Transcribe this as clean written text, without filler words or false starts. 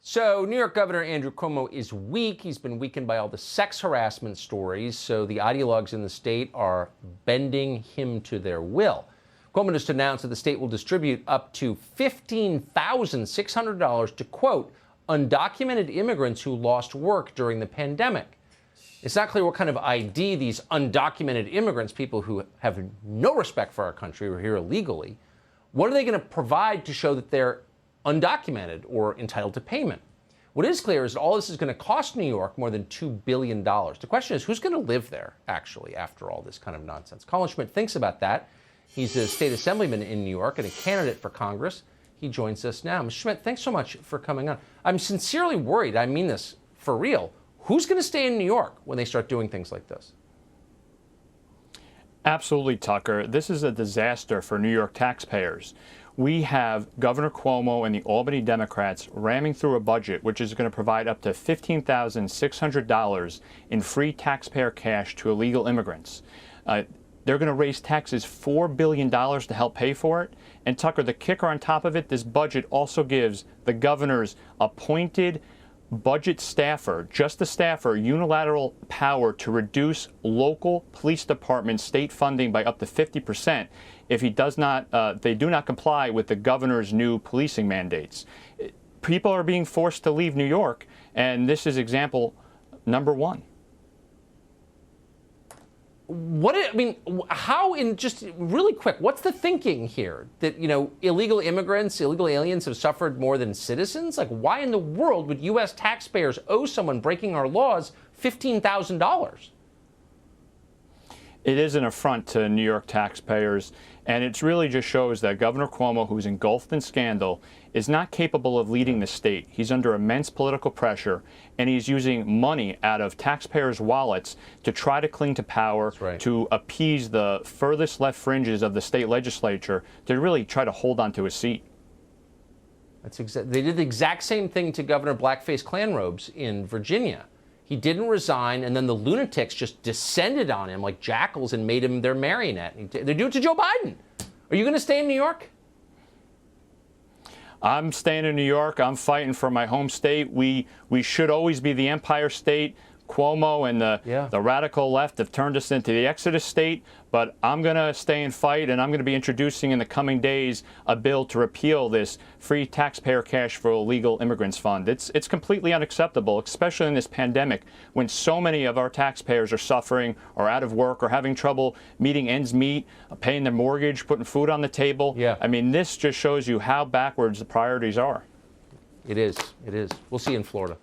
So, New York Governor Andrew Cuomo is weak. He's been weakened by all the sex harassment stories. So, the ideologues in the state are bending him to their will. Cuomo just announced that the state will distribute up to $15,600 to, quote, undocumented immigrants who lost work during the pandemic. It's not clear what kind of ID these undocumented immigrants, people who have no respect for our country or are here illegally, what are they going to provide to show that they're undocumented or entitled to payment? What is clear is that all this is going to cost New York more than $2 billion. The question is, who's going to live there, actually, after all this kind of nonsense? Colin Schmitt thinks about that. He's a state assemblyman in New York and a candidate for Congress. He joins us now. Mr. Schmitt, thanks so much for coming on. I'm sincerely worried, I mean this for real. Who's going to stay in New York when they start doing things like this? Absolutely, Tucker. This is a disaster for New York taxpayers. We have Governor Cuomo and the Albany Democrats ramming through a budget which is going to provide up to $15,600 in free taxpayer cash to illegal immigrants. They're going to raise taxes $4 billion to help pay for it. And Tucker, the kicker on top of it, this budget also gives the governor's appointed budget staffer, just the staffer, unilateral power to reduce local police department state funding by up to 50% if he does not, they do not comply with the governor's new policing mandates. People are being forced to leave New York, and this is example number one. How, in just really quick, what's the thinking here? That, illegal immigrants, illegal aliens have suffered more than citizens? Like, why in the world would U.S. taxpayers owe someone breaking our laws $15,000? It is an affront to New York taxpayers, and it really just shows that Governor Cuomo, who's engulfed in scandal, is not capable of leading the state. He's under immense political pressure, and he's using money out of taxpayers' wallets to try to cling to power, to appease the furthest left fringes of the state legislature, to really try to hold on to his seat. They did the exact same thing to Governor Blackface Klanrobes in Virginia. He didn't resign, and then the lunatics just descended on him like jackals and made him their marionette. They do it to Joe Biden. Are you going to stay in New York? I'm staying in New York. I'm fighting for my home state. We should always be the Empire State. Cuomo and the radical left have turned us into the Exodus state, but I'm going to stay and fight, and I'm going to be introducing in the coming days a bill to repeal this free taxpayer cash for illegal immigrants fund. It's completely unacceptable, especially in this pandemic when so many of our taxpayers are suffering or out of work or having trouble meeting ends meet, paying their mortgage, putting food on the table. I mean, this just shows you how backwards the priorities are. It is. It is. We'll see you in Florida.